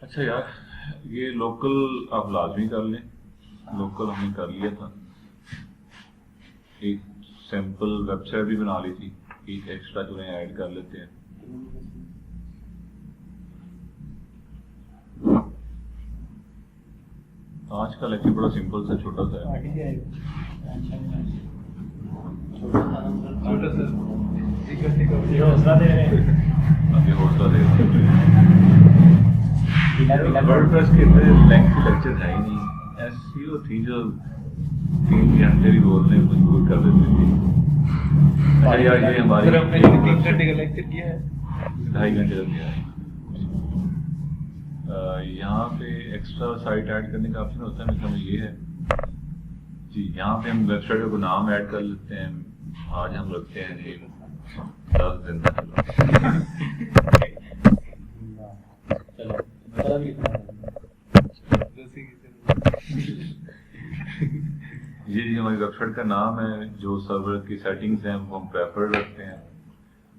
اچھا یار یہ لوکل آپ لازمی کر لیں. لوکل ہم نے کر لیا تھا, ایک سیمپل ویب سائٹ بھی بنا لی تھی, ایک ایکسٹرا جو ہے ایڈ کر لیتے ہیں. آج کا لیکچر بڑا سمپل سا چھوٹا سا ہے. ابھی حوصلہ دے ورڈ پریس کے اتنے لینتھی لیکچر ہے ہی نہیں. ایسی وہ تھی جو 3 گھنٹے بھی بولنے مجبور کر دیتی تھی. اچھا یار یہ ہماری 3 گھنٹے کا لیکچر کیا ہے, 2.5 گھنٹے کا کیا ہے. یہاں پہ ایکسٹرا سائٹ ایڈ کرنے کا آپشن ہوتا ہے, مثلا یہ ہے جی. یہاں پہ ہم ویب سائٹ کو نام ایڈ کر لیتے ہیں. آج ہم رکھتے ہیں جی 10 زندہ. یہ جی ہماری ویب سائٹ کا نام ہے. جو سرور کی سیٹنگز ہیں وہ ہم پریفر رکھتے ہیں,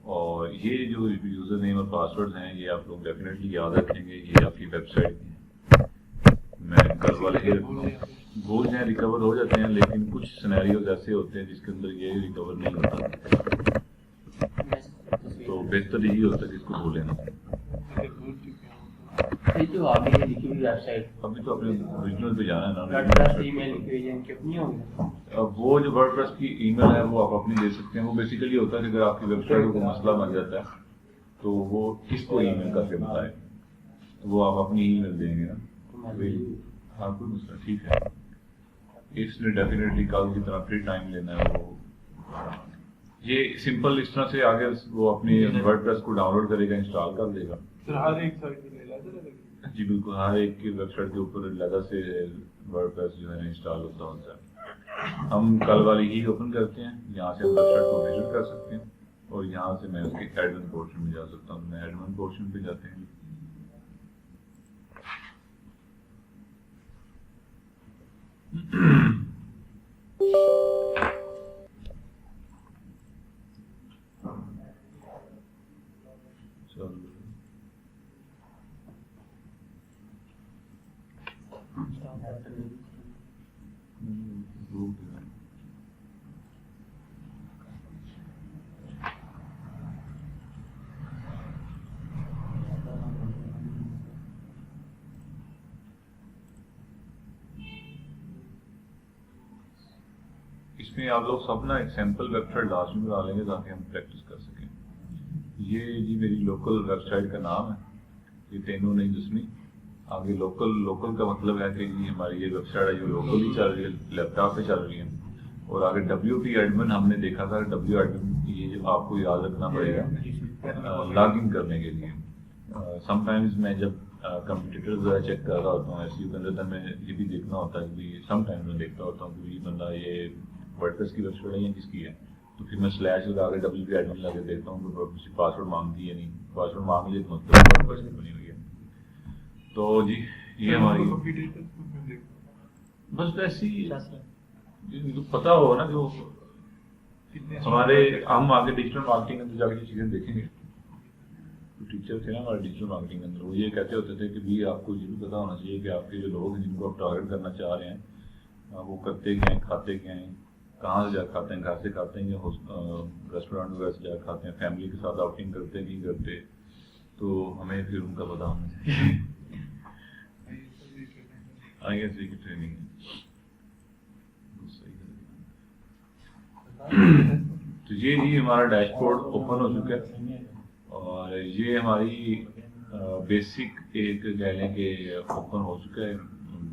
اور یہ جو یوزر نیم اور پاسورڈ ہیں یہ آپ لوگ ڈیفینیٹلی یاد رکھیں گے. یہ آپ کی ویب سائٹ کی میں کل والے بھول جائیں ریکور ہو جاتے ہیں, لیکن کچھ سینیریوز ایسے ہوتے ہیں جس کے اندر یہ ریکور نہیں ہوتا, تو بہتر یہی ہوتا ہے کہ اس کو بھولیں نا. ابھی تو اپنے اوریجنل پہ جانا ہے نا. اب وہ جو ورڈ پریس کی ای میل ہے وہ آپ اپنی دے سکتے ہیں. وہ بیسیکلی ہوتا ہے کہ اگر آپ کی ویب سائٹ کو مسئلہ بن جاتا ہے تو وہ کس کو ای میل کر کے بتائے, تو وہ آپ اپنی ای میل دیں گے نا. ہاں کوئی مسئلہ ٹھیک ہے. اس نے ڈیفینیٹلی کل کی طرح فری ٹائم لینا ہے. وہ یہ سمپل اس طرح سے آگے وہ اپنی ورڈ پریس کو ڈاؤن لوڈ کرے گا, انسٹال کر دے گا. جی بالکل, ہر ایک کی ویب سائٹ کے اوپر علیحدہ سے ورڈ پریس جو ہے انسٹال ہوتا ہے. ہم کل والی ہی اوپن کرتے ہیں, یہاں سے ہم ویب سائٹ کو وزٹ کر سکتے ہیں, اور یہاں سے میں اس کے ایڈمن پورشن میں جا سکتا ہوں. میں ایڈمن پورشن پہ جاتے ہیں. اس میں آپ لوگ سب نا ایک سیمپل ویب سائٹ لازمی بنا لیں گے تاکہ ہم پریکٹس کر سکیں. یہ جی میری لوکل ویب سائٹ کا نام ہے, یہ تینوں نہیں جسمی. آگے لوکل کا مطلب ہے کہ جی ہماری یہ ویب سائٹ ہے جو لوکل ہی چل رہی ہے, لیپ ٹاپ پہ چل رہی ہے. اور آگے WP ایڈمن ہم نے دیکھا تھا, W ایڈمن یہ جو آپ کو یاد رکھنا پڑے گا لاگ ان کرنے کے لیے. سم ٹائمز میں جب کمپیوٹر چیک کر رہا ہوتا ہوں ایس یو کے اندر, میں یہ بھی دیکھنا ہوتا ہے کہ سم ٹائمز میں دیکھتا ہوتا ہوں کہ یہ بندہ یہ ورڈ پریس کی ویب سائٹ ہے یا کس کی ہے, تو پھر میں سلیش لگا کے WP ایڈمن لگا کے دیکھتا ہوں کہ کسی پاسورڈ مانگتی ہے نہیں. پاسورڈ مانگ لیے تو مطلب ورڈ پریس کی بنی ہوئی ہے. تو جی یہ ہماری بس ایسی پتا ہو نا جو ہمارے ہم آگے ڈیجیٹل مارکیٹنگ اندر جا کے چیزیں دیکھیں گے. ٹیچر تھے نا ہمارے ڈیجیٹل مارکیٹنگ اندر, وہ یہ کہتے ہوتے تھے کہ بھی آپ کو یہ بھی پتا ہونا چاہیے کہ آپ کے جو لوگ ہیں جن کو آپ ٹارگیٹ کرنا چاہ رہے ہیں وہ کرتے کیا ہیں, کھاتے کیا ہیں, کہاں سے جا کھاتے ہیں, گھر سے کھاتے ہیں یا ریسٹورینٹ وغیرہ سے جا کھاتے ہیں, فیملی کے ساتھ آؤٹنگ کرتے نہیں کرتے, تو ہمیں پھر ان کا پتا ہونا چاہیے. ISV کی ٹریننگ ہے. تو یہ جی ہمارا ڈیش بورڈ اوپن ہو چکا ہے, اور یہ ہماری بیسک ایک کہہ لیں کہ اوپن ہو چکا ہے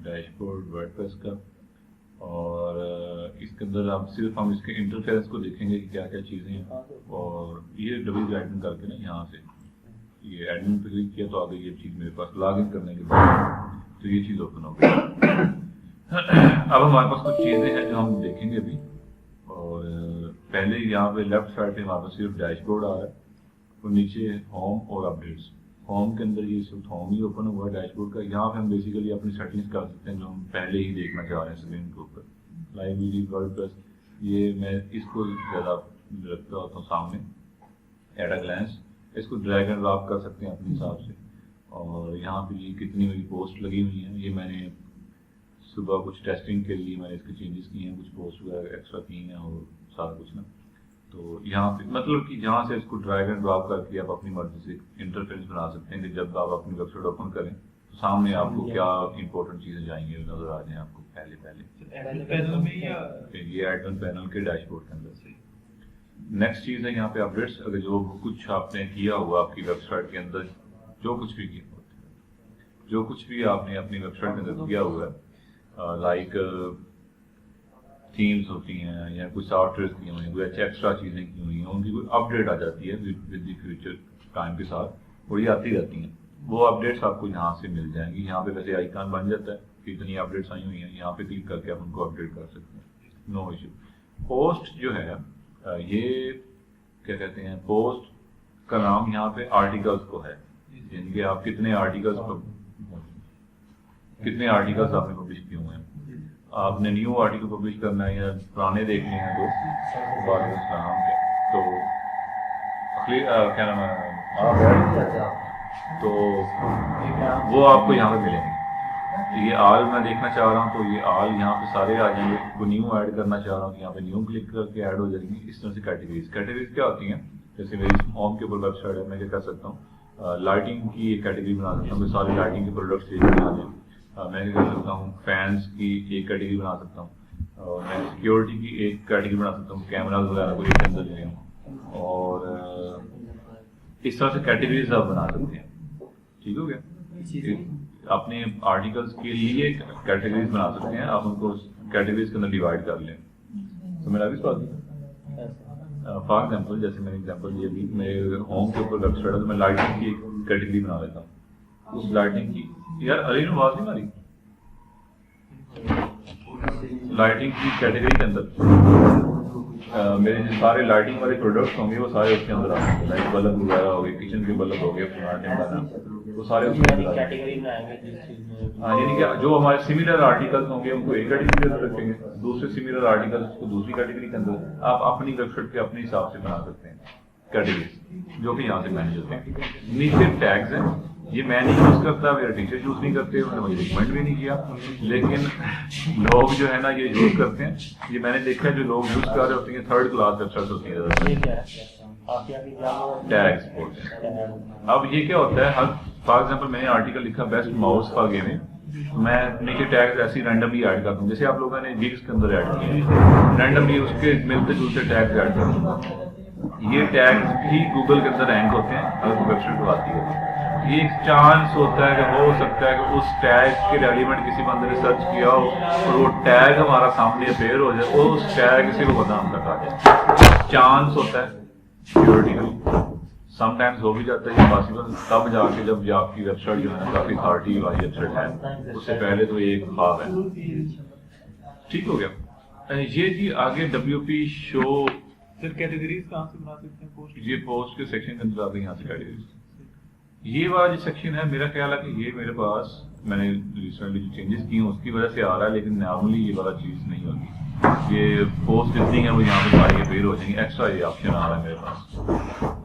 ڈیش بورڈ ورڈ پریس کا. اور اس کے اندر آپ صرف ہم اس کے انٹرفیرنس کو دیکھیں گے کہ کیا کیا چیزیں ہیں. اور یہ ڈبل ایڈمن کر کے نا یہاں سے یہ ایڈمن پہ کلک کیا تو آگے یہ چیز میرے پاس لاگ ان کرنے کے بعد تو یہ چیز اوپن ہو گئی. اب ہمارے پاس کچھ چیزیں ہیں جو ہم دیکھیں گے ابھی. اور پہلے یہاں پہ لیفٹ سائڈ پہ ہمارے پاس صرف ڈیش بورڈ آ رہا ہے, اور نیچے ہوم اور اپڈیٹس. ہوم کے اندر یہ صرف ہوم ہی اوپن ہوا ہے ڈیش بورڈ کا. یہاں پہ ہم بیسیکلی اپنی سیٹنگس کر سکتے ہیں جو ہم پہلے ہی دیکھنا چاہ رہے ہیں اسکرین کے اوپر. لائبریری ورڈ پریس یہ میں اس کو زیادہ رکھتا ہوتا ہوں سامنے ایٹ اے گلانس. اس کو ڈریگ اینڈ ڈراپ کر سکتے ہیں اپنے حساب سے, اور یہاں پہ یہ کتنی میری پوسٹ لگی ہوئی ہیں. یہ میں نے صبح کچھ ٹیسٹنگ کے لیے میں نے اس کے چینجز کیے ہیں, کچھ پوسٹ وغیرہ ایکسٹرا کی ہیں اور سارا کچھ نا. تو یہاں پہ مطلب کہ جہاں سے اس کو ڈریگ اینڈ ڈراپ کر کے آپ اپنی مرضی سے انٹرفیس بنا سکتے ہیں کہ جب آپ اپنی ویب سائٹ اوپن کریں تو سامنے آپ کو کیا امپورٹنٹ چیزیں جائیں گی نظر آ جائیں آپ کو پہلے. یہ ایڈمن پینل کے ڈیش بورڈ کے اندر سے. نیکسٹ چیز ہے یہاں پہ اپڈیٹس. اگر جو کچھ آپ نے کیا ہوا آپ کی ویب سائٹ کے اندر, جو کچھ بھی کیا جو کچھ بھی آپ نے اپنی ویب سائٹ کے اندر کیا ہوا ہے, لائک تھیمز ہوتی ہیں یا کوئی سافٹ ویئر کی ہوئی ہیں, کوئی ایکسٹرا چیزیں کی ہوئی ہیں, ان کی کوئی اپڈیٹ آ جاتی ہے ود دی فیوچر ٹائم کے ساتھ, اور یہ آتی رہتی ہیں. وہ اپڈیٹس آپ کو یہاں سے مل جائیں گی. یہاں پہ ویسے آئیکن بن جاتا ہے کہ اتنی اپڈیٹس آئی ہوئی ہیں, یہاں پہ کلک کر کے آپ ان کو اپڈیٹ کر سکتے ہیں, نو ایشو. پوسٹ جو ہے یہ کیا کہتے ہیں, پوسٹ کا نام یہاں پہ آرٹیکلس کو ہے, یعنی کہ آپ کتنے آرٹیکلس آپ نے پبلش کیے ہوئے ہیں. آپ نے نیو آرٹیکل پبلش کرنا ہے یا پرانے دیکھنے ہیں تو وعلیکم السلام. تو کیا نام ہے, تو وہ آپ کو یہاں پہ ملیں گے. یہ آل میں دیکھنا چاہ رہا ہوں تو یہ آل یہاں پہ سارے آ جائیں گے. وہ نیو ایڈ کرنا چاہ رہا ہوں, یہاں پہ نیو کلک کر کے ایڈ ہو جائیں گے. اس طرح سے کیٹیگریز کیا ہوتی ہیں, جیسے میری ہوم کے اوپر ویب سائٹ ہے, میں کیا کر سکتا ہوں, لائٹنگ کی ایک کیٹیگری بنا سکتا ہوں کہ سارے لائٹنگ کے پروڈکٹس ایک میں آ جائیں. میں کیا کر سکتا ہوں, فینس کی ایک کیٹیگری بنا سکتا ہوں, اور میں سیکیورٹی کی ایک کیٹیگری بنا سکتا ہوں, کیمراز وغیرہ کو ایک کے اندر لے ہوں, اور اس طرح سے کیٹیگریز آپ بنا سکتے ہیں. ٹھیک ہو گیا. اپنے آرٹیکلس کے لیے کیٹیگریز بنا سکتے ہیں, آپ ان کو کیٹیگریز کے اندر ڈیوائڈ کر لیں. تو میرا بھی سوال فار ایگزامپل, جیسے میں نے ایگزامپل یہ بھی میرے ہوم کے اوپر ویب سائٹ ہے تو میں لائٹنگ کی ایک کیٹیگری بنا لیتا ہوں. اس لائٹنگ کی یار علی نے آواز نہیں ماری, لائٹنگ کی کیٹیگری کے اندر میرے جو سارے لائٹنگ والے پروڈکٹس ہوں گے وہ سارے اس کے اندر آ گے. لائٹ بلب وغیرہ ہو گئے, کچن کے بلب ہو گئے, وہ سارے اس کے اندر آ گئے. ہاں, یعنی کہ جو ہمارے سملر آرٹیکلس ہوں گے ان کو ایک کیٹیگری کے اندر رکھیں گے, دوسرے سملر آرٹیکلس کو دوسری کیٹیگری کے اندر. آپ اپنی ویب سائٹ کے اپنے حساب سے بنا سکتے ہیں کیٹیگریز, جو کہ یہاں سے مینیج ہوتے ہیں. نیچے ٹیگز ہیں, یہ میں نہیں یوز کرتا, میرے ٹیچر یوز نہیں کرتے, انہوں نے مجھے ریکمینڈ بھی نہیں کیا, لیکن لوگ جو ہے نا یہ یوز کرتے ہیں. یہ میں نے دیکھا ہے جو لوگ یوز کر رہے ہوتے ہیں تھرڈ کلاس ویب سائٹ ہوتی ہیں ٹیگز بولتے ہیں. اب یہ کیا ہوتا ہے, فار ایگزامپل میں نے آرٹیکل لکھا بیسٹ ماؤس فار گیمنگ, میں نیچے ٹیگز ایسی رینڈملی ایڈ کرتا ہوں, جیسے آپ لوگوں نے جگس کے اندر ایڈ کیے ہیں, رینڈملی اس کے ملتے جلتے ٹیگز ایڈ کرتا ہوں. یہ ٹیگز بھی گوگل کے اندر رینک ہوتے ہیں اگر کوئی ویب سائٹ کو آتی ہے. یہ ایک چانس ہوتا ہے کہ ہو سکتا ہے کہ اس ٹیگ کے ریلیونٹ کسی بندے نے سرچ کیا ہو اور وہ ٹیگ ہمارا سامنے اپیئر ہو جائے, اور اس ٹیگ کسی کو پتہ ہم تک آ جائے. چانس ہوتا ہے تھیوریٹیکلی, سم ٹائمز ہو بھی جاتا ہے یہ پاسبل, تب جا کے جب آپ کی ویب سائٹ جو ہے نا کافی اتھارٹی والی ویب سائٹ ہے, اس سے پہلے تو یہ ایک خواب ہے. ٹھیک ہو گیا. یہ جی آگے WP شو کیٹیگریز کہاں سے بنا سکتے ہیں پوسٹ, یہ پوسٹ کے سیکشن کے اندر آتے ہیں, یہاں سے کیٹیگریز. یہ والا جو سیکشن ہے میرا خیال ہے کہ یہ میرے پاس میں نے ریسنٹلی جو چینجز کی ہیں اس کی وجہ سے آ رہا ہے, لیکن نارملی یہ والا چیز نہیں ہوگی. یہ پوسٹ جتنی ہے وہ یہاں پہ ساری اپیئر ہو جائیں گی. ایکسٹرا یہ آپشن آ رہا ہے میرے پاس.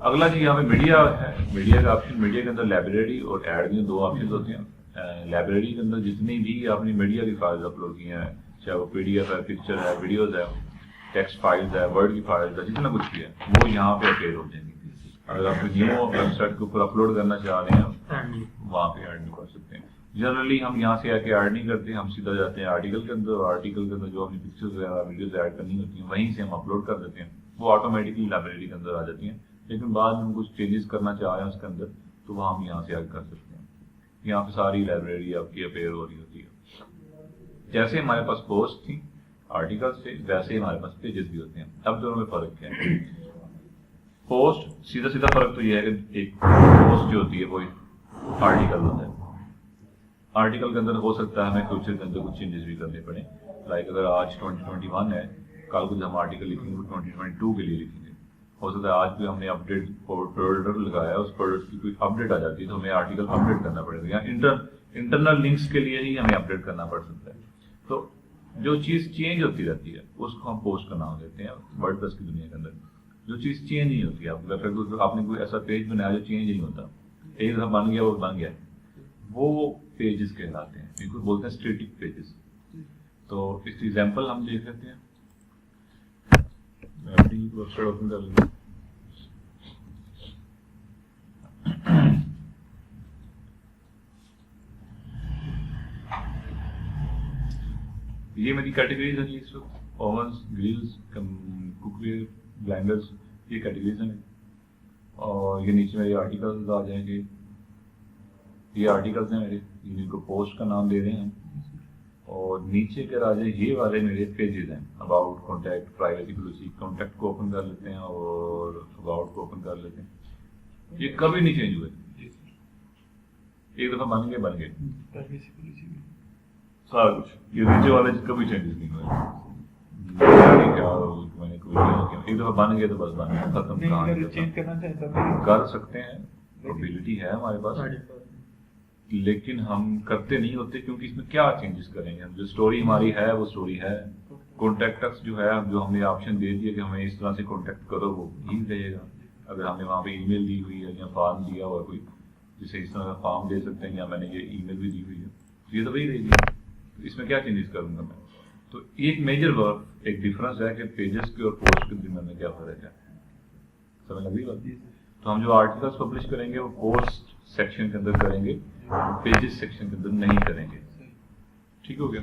اگلا جی یہاں پہ میڈیا ہے, میڈیا کا آپشن. میڈیا کے اندر لائبریری اور ایڈ کے دو آپشن ہوتے ہیں. لائبریری کے اندر جتنی بھی آپ نے میڈیا کی فائلز اپلوڈ کی ہیں, چاہے وہ PDF ہے, پکچر ہے, ویڈیوز ہے, ٹیکسٹ فائلز ہے, ورڈ کی فائلز ہے, جتنا کچھ بھی ہے وہ یہاں پہ اپیئر ہو جائیں گی. اگر آپ نیو ویب سائٹ کے اوپر اپلوڈ کرنا چاہ رہے ہیں وہاں پہ ایڈ نہیں کر سکتے ہیں. جنرلی ہم یہاں سے آ کے ایڈ نہیں کرتے, ہم سیدھا جاتے ہیں آرٹیکل کے اندر, اور آرٹیکل کے اندر جو اپنی پکچرز وغیرہ ویڈیوز ایڈ کرنی ہوتی ہیں وہیں سے ہم اپلوڈ کر دیتے ہیں, وہ آٹومیٹکلی لائبریری کے اندر آ جاتی ہیں. لیکن بعد میں ہم کچھ چینجز کرنا چاہ رہے ہیں اس کے اندر تو وہ ہم یہاں سے ایڈ کر سکتے ہیں. یہاں پہ ساری لائبریری آپ کی اپیئر ہو رہی ہوتی ہے. جیسے ہمارے پاس پوسٹ تھی آرٹیکل سے, ویسے ہی ہمارے پاس پیجز بھی ہوتے ہیں. اب دونوں میں فرق کیا ہے؟ پوسٹ سیدھا فرق تو یہ ہے کہ ایک پوسٹ جو ہوتی ہے وہ آرٹیکل ہوتا ہے. آرٹیکل کے اندر ہو سکتا ہے ہمیں فیوچر کے اندر کچھ چینجز بھی کرنے پڑیں. لائک اگر آج 2021 ہے, کل کو جب ہم آرٹیکل لکھیں گے وہ 2022 کے لیے لکھیں گے. ہو سکتا ہے آج بھی ہم نے اپڈیٹ پروڈکٹ لگایا, اس پروڈکٹ کی کوئی اپڈیٹ آ جاتی ہے تو ہمیں آرٹیکل اپڈیٹ کرنا پڑے گا, یا انٹرنل لنکس کے لیے ہی ہمیں اپڈیٹ کرنا پڑ سکتا ہے. تو جو چیز چینج ہوتی رہتی ہے اس کو ہم پوسٹ کا نام دیتے ہیں. ورڈ پریس کی دنیا کے اندر جو چیز چینج نہیں ہوتی ہے, آپ نے کوئی ایسا پیج بنایا جو چینج نہیں ہوتا, ایک دفعہ بن گیا وہ بن گیا, وہ پیجز کہلاتے ہیں, ان کو بولتے ہیں اسٹیٹک پیجز. تو اس کی ایگزامپل ہم دیکھ لیتے ہیں. میں اپنی ویب سائٹ اوپن کر لیتا ہوں. یہ میری کیٹیگریز ہیں اس وقت, اوونس, گرلز, کوک ویئر, بلینڈرز, یہ کیٹیگریز ہیں. اور یہ نیچے میرے آرٹیکلز آ جائیں گے. یہ آرٹیکلز ہیں میرے, جن کو پوسٹ کا نام دے رہے ہیں. اور نیچے کے آ جائیں یہ والے میرے پیجز ہیں, about, contact, privacy policy. Contact کو اوپن کر لیتے ہیں اور اباؤٹ کو اوپن کر لیتے ہیں. یہ کبھی نہیں چینج ہوئے, ایک دفعہ بن گئے سارا کچھ. یہ نیچے والے کبھی چینجز نہیں ہوئے. میں نے ایک دفعہ بن گئے تو بس بن گئے, ختم. کر سکتے ہیں, ابیلٹی ہے ہمارے پاس, لیکن ہم کرتے نہیں ہوتے کیونکہ اس میں کیا چینجز کریں گے. جو اسٹوری ہماری ہے وہ اسٹوری ہے. کانٹیکٹس جو ہے, جو ہم نے آپشن دے دیا کہ ہمیں اس طرح سے کانٹیکٹ کرو, وہ یہی رہے گا. اگر ہم نے وہاں پہ ای میل دی ہوئی ہے یا فارم دیا ہوا کوئی, جسے اس طرح کا فارم دے سکتے ہیں, یا میں نے یہ ای میل بھی دی ہوئی ہے, یہ تو وہی رہے گی. اس میں کیا چینجز کروں گا میں. تو ایک میجر ورک, ایک ڈفرنس ہے کہ پیجز کے اور پوسٹ کے درمیان میں کیا فرق ہے. سمجھ لگ رہی بات. تو ہم جو آرٹیکلس پبلش کریں گے وہ پوسٹ سیکشن کے اندر کریں گے, پیجز سیکشن کے اندر نہیں کریں گے. ٹھیک ہو گیا.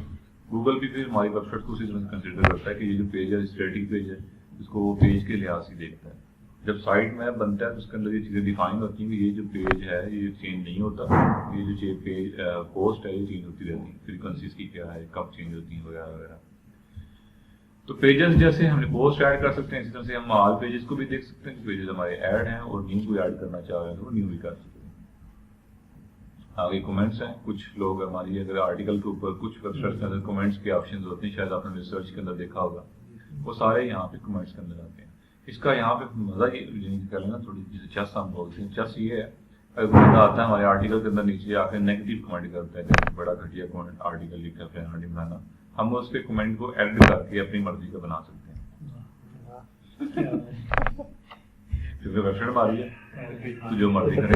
گوگل بھی پھر ہماری ویب سائٹ کو اسی طرح سے کنسیڈر کرتا ہے کہ یہ جو پیج ہے اسٹیٹک پیج ہے, اس کو وہ پیج کے لحاظ سے دیکھتا ہے. جب سائٹ میپ بنتا ہے تو اس کے اندر یہ چیزیں ڈیفائن ہوتی ہیں کہ یہ جو پیج ہے یہ چینج نہیں ہوتا, یہ جو پیج پوسٹ ہے یہ چینج ہوتی رہتی ہے, فریکوینسی اس کی کیا ہے, کب چینج ہوتی ہیں وغیرہ وغیرہ. تو پیجز جیسے ہم نے پوسٹ ایڈ کر سکتے ہیں, اسی طرح سے ہم آل پیجز کو بھی دیکھ سکتے ہیں کہ پیجز ہمارے ایڈ ہیں, اور نیو کو ایڈ کرنا چاہ رہے ہیں تو وہ نیو بھی کر سکتے ہیں. آگے کمنٹس ہیں. کچھ لوگ ہماری اگر آرٹیکل کے اوپر کچھ ویب سائٹ کے اندر کمنٹس کے آپشنز ہوتے ہیں, شاید آپ نے ریسرچ کے اندر دیکھا ہوگا, وہ سارے یہاں پہ کمنٹس کے اندر آتے ہیں. اس کا یہاں پہ مزہ یہ کر لینا تھوڑی جیسے چس ہم بولتے ہیں. چس یہ ہے, اگر بندہ آتا ہے ہمارے آرٹیکل کے اندر نیچے آ کے نیگیٹو کمنٹ کرتا ہے کہ بڑا گھٹیا آرٹیکل لکھا ہے فلانا ڈھمکانا, ہم اس کے کمنٹ کو ایڈٹ کر کے اپنی مرضی کا بنا سکتے ہیں. کیونکہ ویب سائٹ ہماری ہے تو جو مرضی کرے,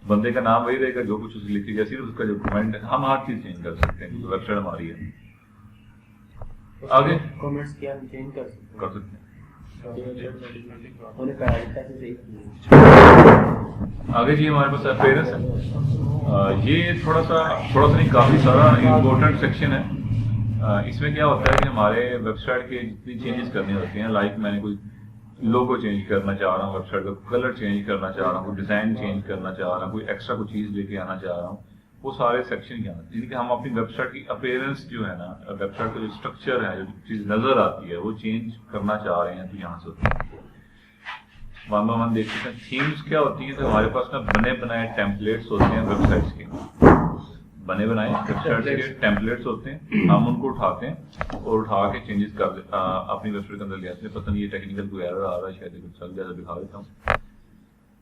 بندے کا نام وہی رہے گا, جو کچھ اسے لکھے گا, صرف اس کا جو کمنٹ ہے ہم ہر چیز چینج کر سکتے ہیں کیونکہ ویب سائٹ ہماری ہے. آگے کمنٹس کیا ہم چینج کر سکتے ہیں. آگے جی ہمارے پاس اپیئرنس ہے. یہ تھوڑا سا نہیں, کافی سارا امپورٹنٹ سیکشن ہے. اس میں کیا ہوتا ہے کہ ہمارے ویب سائٹ کے جتنی چینجز کرنی ہوتی ہیں, لائک میں نے کوئی لوگو چینج کرنا چاہ رہا ہوں, ویب سائٹ کا کلر چینج کرنا چاہ رہا ہوں, کوئی ڈیزائن چینج کرنا چاہ رہا ہوں, کوئی ایکسٹرا کوئی چیز لے کے آنا چاہ رہا ہوں, وہ سارے سیکشن کیا ہیں. یعنی کہ ہم اپنی ویب سائٹ کی اپیئرنس جو ہے نا, ویب سائٹ کا جو اسٹرکچر ہے, جو چیز نظر آتی ہے وہ چینج کرنا چاہ رہے ہیں تو یہاں سے ہوتی ہے. ون بائی ون دیکھتے ہیں. تھیمس کیا ہوتی ہیں, تو ہمارے پاس نا بنے بنائے ٹیمپلیٹس ہوتے ہیں ویب سائٹس کے, بنے بنائے ویب سائٹس کے ٹیمپلیٹس ہوتے ہیں. ہم ان کو اٹھاتے ہیں اور اٹھا کے چینجز کر دیتے اپنی ویب سائٹ کے اندر لے آتے ہیں. پتہ نہیں یہ ٹیکنیکل کوئی ایرر آ رہا ہے, شاید کچھ چل جیسا دکھا دیتا ہوں,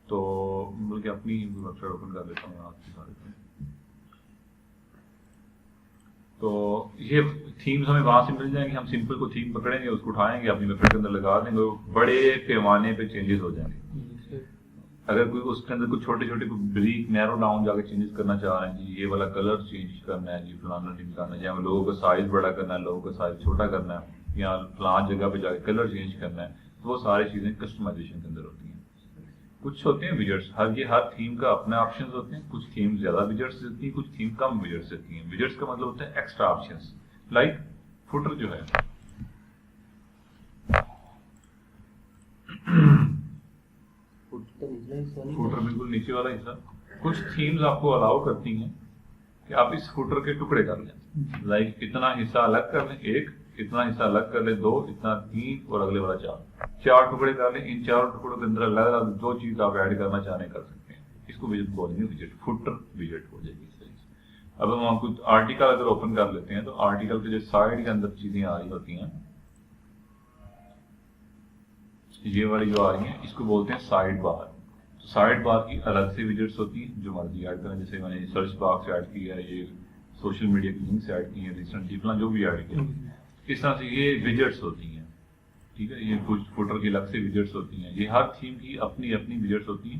تو بلکہ اپنی ویب سائٹ اوپن کر دیتا ہوں, آپ دکھا دیتا ہوں. تو یہ تھیمز ہمیں وہاں سے مل جائیں گے. ہم سمپل کو تھیم پکڑیں گے, اس کو اٹھائیں گے, اپنی ویب سائٹ کے اندر لگا دیں گے, بڑے پیمانے پہ چینجز ہو جائیں گے. اگر کوئی اس کے اندر کچھ چھوٹے چھوٹے بریک نیرو ڈاؤن جا کے چینجز کرنا چاہ رہے ہیں, جی یہ والا کلر چینج کرنا ہے, جی فلانا ڈھمکانا ہے, یا لوگوں کا سائز بڑا کرنا ہے, لوگوں کا سائز چھوٹا کرنا ہے, یا فلان جگہ پہ جا کے کلر چینج کرنا ہے, تو وہ ساری چیزیں کسٹمائزیشن کے اندر ہوتی ہیں. کچھ ہوتے ہیں ویجٹس, ہر تھیم کا اپنے آپشنز ہوتے ہیں. کچھ تھیم زیادہ ویجٹس دیتی ہیں, کچھ تھیم کم ویجٹس دیتی ہیں. ویجٹس کا مطلب ہوتا ہے ایکسٹرا آپشنز, لائک فوٹر جو ہے, فوٹر بالکل نیچے والا حصہ. کچھ تھیمز آپ کو الاؤ کرتی ہیں کہ آپ اس فوٹر کے ٹکڑے کر لیں, لائک اتنا حصہ الگ کر لیں, ایک اتنا حصہ الگ کر لیں, 2 اتنا 3 اور اگلے والا 4 ٹکڑے کر لیں. ان 4 ٹکڑوں کے اندر الگ الگ جو چیز آپ ایڈ کرنا چاہ رہے ہیں کر سکتے ہیں. اس کو ویجٹ بولیں گے, ویجٹ فوٹر ویجٹ ہو جائے گی. اب ہم کچھ آرٹیکل اگر اوپن کر لیتے ہیں تو آرٹیکل کے جو سائڈ کے اندر چیزیں آ رہی ہوتی ہیں, یہ والی جو آ رہی ہیں, اس کو بولتے ہیں سائڈ بار. سائڈ بار کی الگ سے ویجٹس ہوتی ہیں جو مرضی ایڈ کریں, جیسے میں نے سرچ باکس ایڈ کیا ہے, یہ سوشل میڈیا کی لنکس ایڈ کی ہیں ریسنٹلی, فلاں جو بھی ایڈ کیا, اس طرح سے یہ ویجٹس ہوتی ہیں. ٹھیک ہے, یہ کچھ فوٹر کی الگ سے ویجٹس ہوتی ہیں. یہ ہر تھیم کی اپنی اپنی ویجٹس ہوتی ہیں.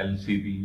LCP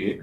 1,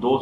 2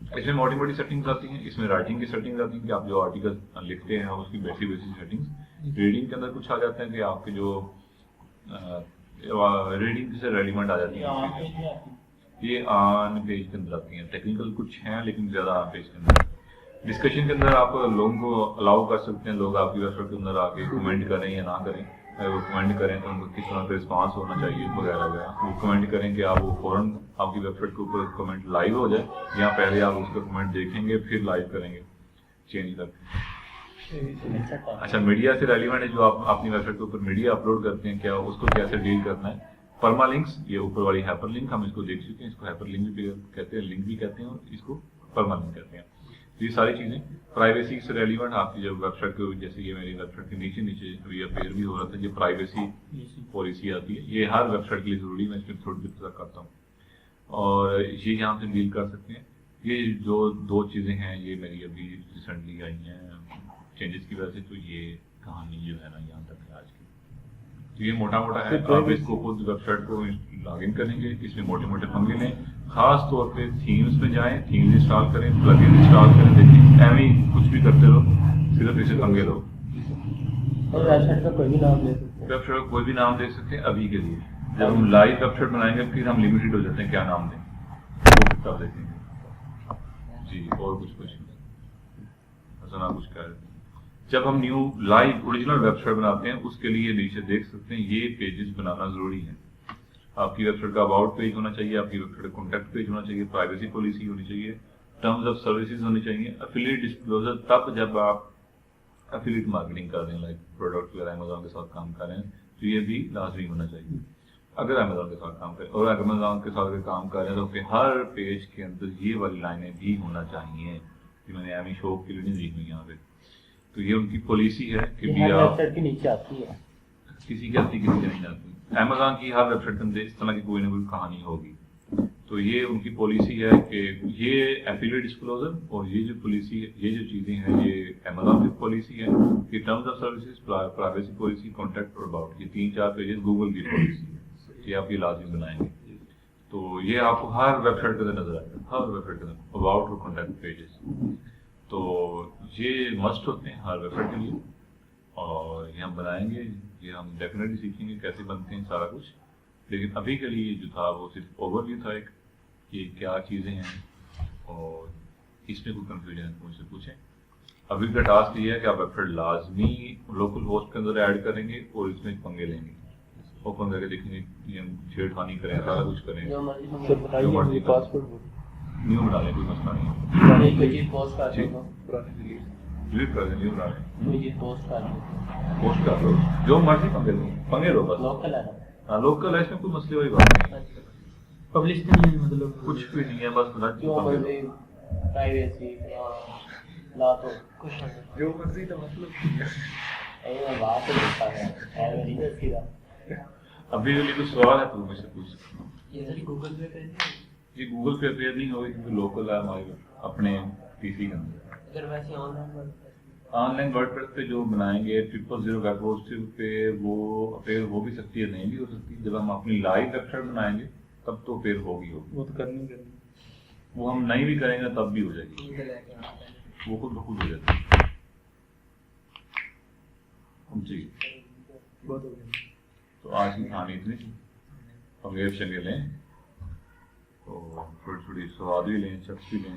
اس میں موٹی موٹی سیٹنگز آتی ہیں، اس میں رائٹنگ کی سیٹنگز آتی ہیں کہ آپ جو آرٹیکل لکھتے ہیں اس کی بیسک سیٹنگز، ریڈنگ کے اندر کچھ آ جاتے ہیں کہ آپ کے جو ریڈنگ سے ریلیونٹ آ جاتی ہیں، یہ آن پیج کے اندر آتی ہیں، ٹیکنیکل کچھ ہیں لیکن زیادہ آن پیج کے اندر۔ ڈسکشن کے اندر آپ لوگوں کو الاؤ کر سکتے ہیں، لوگ آپ کی ویب سائٹ کے اندر آ کے کمنٹ کریں یا نہ کریں، اگر وہ کمنٹ کریں تو ان کو کس طرح کا رسپانس ہونا چاہیے وغیرہ وغیرہ، وہ کمنٹ کریں کہ آپ وہ فوراً آپ کی ویب سائٹ کے اوپر کمنٹ لائیو ہو جائے یا پہلے آپ اس کا کمنٹ دیکھیں گے پھر لائیو کریں گے چینج کر کے۔ اچھا، میڈیا سے ریلیونٹ ہے جو آپ اپنی ویب سائٹ کے اوپر میڈیا اپلوڈ کرتے ہیں، کیا اس کو کیسے ڈیل کرنا ہے۔ پرما لنکس، یہ اوپر والی ہائپر لنک ہم اس کو دیکھ چکے ہیں، اس کو ہائپر لنک بھی کہتے ہیں، لنک بھی کہتے ہیں اور اس کو پرما لنک کہتے ہیں۔ یہ ساری چیزیں پرائیویسی سے ریلیونٹ آپ کی جب ویب سائٹ کے، جیسے یہ میری ویب سائٹ کے نیچے ابھی اپیئر بھی ہو رہا تھا، یہ پرائیویسی پالیسی آتی ہے، یہ ہر ویب سائٹ کے لیے ضروری ہے، میں اس میں تھوڑی دیر تک کرتا ہوں اور یہ یہاں سے ڈیل کر سکتے ہیں۔ یہ جو دو چیزیں ہیں یہ میری ابھی ریسنٹلی آئی ہیں چینجز کی وجہ سے، تو یہ کہانی جو ہے نا یہاں تک ہے آج کی۔ تو یہ موٹا موٹا ہے، آپ اس کو خود ویب سائٹ کو لاگ ان کریں گے، اس میں موٹے موٹے پنگے لیں، خاص طور پہ تھیمز میں جائیں، تھیمز انسٹال کریں، پلگ ان انسٹال کریں، دیکھیں ایویں ہی کچھ بھی کرتے رہو، صرف اسے پنگے لو۔ ویب سائٹ کا کوئی بھی نام دے سکتے ہیں، ویب سائٹ کو کوئی بھی نام دے سکتے ہیں ابھی کے لیے، جب ہم لائیو ویب سائٹ بنائیں گے پھر ہم لمیٹڈ ہو جاتے ہیں کیا نام دیں، وہ تب دیکھیں گے جی۔ اور کچھ حسنا کچھ کہہ رہے تھے، جب ہم new live original website بناتے ہیں اس کے لیے نیچے دیکھ سکتے ہیں یہ پیجز بنانا ضروری ہے۔ آپ کی ویب سائٹ کا اباؤٹ پیج ہونا چاہیے، آپ کی ویب سائٹ کا کانٹیکٹ پیج ہونا چاہیے، پرائیویسی پالیسی ہونی چاہیے، ٹرمز آف سروسز ہونی چاہیے، ایفیلیٹ ڈسکلوزر تب جب آپ ایفیلیٹ مارکیٹنگ کر رہے ہیں، لائک پروڈکٹ وغیرہ امیزون کے ساتھ کام کر رہے ہیں تو یہ بھی لازمی ہونا چاہیے اگر امیزون کے ساتھ کام کریں، اور اگر امیزون کے ساتھ کام کر رہے ہیں تو کہ ہر پیج کے اندر یہ والی لائنیں بھی ہونا چاہیے، کہ میں نے ایمی شو کے لیے نہیں دی ہوئی یہاں پہ، تو یہ ان کی پالیسی ہے کہ بھی آپ کے نیچے آتی ہے، کسی کی آتی کسی کی نہیں آتی۔ امیزون کی ہر ویب سائٹ کے اندر اس طرح کی کوئی نہ کوئی کہانی ہوگی، تو یہ ان کی پالیسی ہے کہ یہ ایفیلیٹ ڈسکلوزر اور یہ جو پالیسی ہے، یہ جو چیزیں ہیں یہ امیزون کی پالیسی ہے، یہ terms of services, privacy policy, contact اور اباؤٹ، یہ 3-4 پیجز گوگل کی پالیسی ہے، یہ آپ یہ لازمی بنائیں گے، تو یہ آپ کو ہر ویب سائٹ کے اندر نظر آئے گا، ہر ویب سائٹ کے اندر اباؤٹ اور کانٹیکٹ پیجز، تو یہ مسٹ ہوتے ہیں ہر ویب سائٹ کے لیے، اور یہ ہم بنائیں گے، یہ ہم ڈیفینیٹلی سیکھیں گے کیسے بنتے ہیں سارا کچھ، لیکن ابھی کے لیے جو تھا وہ صرف اوور ویو تھا ایک کہ کیا چیزیں ہیں، اور اس میں کوئی کنفیوژن مجھ سے پوچھیں۔ ابھی کا ٹاسک یہ ہے کہ آپ ویب سائٹ لازمی لوکل ہوسٹ کے اندر ایڈ کریں گے اور اس میں پنگے لیں گے، اوپن کر کے دیکھیں گے کہ ہم چھیڑ خانی کریں، سارا کچھ کریں، نیو بنا لیں، کوئی مسئلہ نہیں ہے، پوسٹ کر دیں، ڈیلیٹ کر دیں، نیو بنا لیں، پوسٹ کر دیں، پوسٹ کر لو، جو مرضی پنگے لو بس، لوکل ہے نا، ہاں لوکل ہے، اس میں کوئی مسئلے والی بات نہیں، پبلش نہیں ہے، مطلب کچھ بھی نہیں ہے، بس جو مرضی پرائیویسی لا تو کچھ جو مرضی تو مطلب بات ہوتا ہے۔ ابھی کوئی سوال ہے تو مجھ سے پوچھ سکتے ہیں۔ یہ گوگل پہ پہ یہ گوگل پہ اپیئر نہیں ہوگی کیونکہ لوکل ہے ہمارے اپنے پی سی کے اندر، اگر ویسے آن لائن ورڈ پریس پہ جو بنائیں گے 000 ویب ہوسٹ پہ وہ اپیئر ہو بھی سکتی ہے، نہیں بھی ہو سکتی، جب ہم اپنی لائیو ویب سائٹ بنائیں گے تب تو اپیئر ہوگی، وہ تو کرنی وہ ہم نہیں بھی کریں گے تب بھی ہو جائے گی، وہ خود بخود ہو جاتی ہے جی۔ بہت ہو گیا، تو آج کی کہانی اتنی تھی، پنگے شنگے لیں تو تھوڑی تھوڑی سواد بھی لیں، چپس بھی لیں،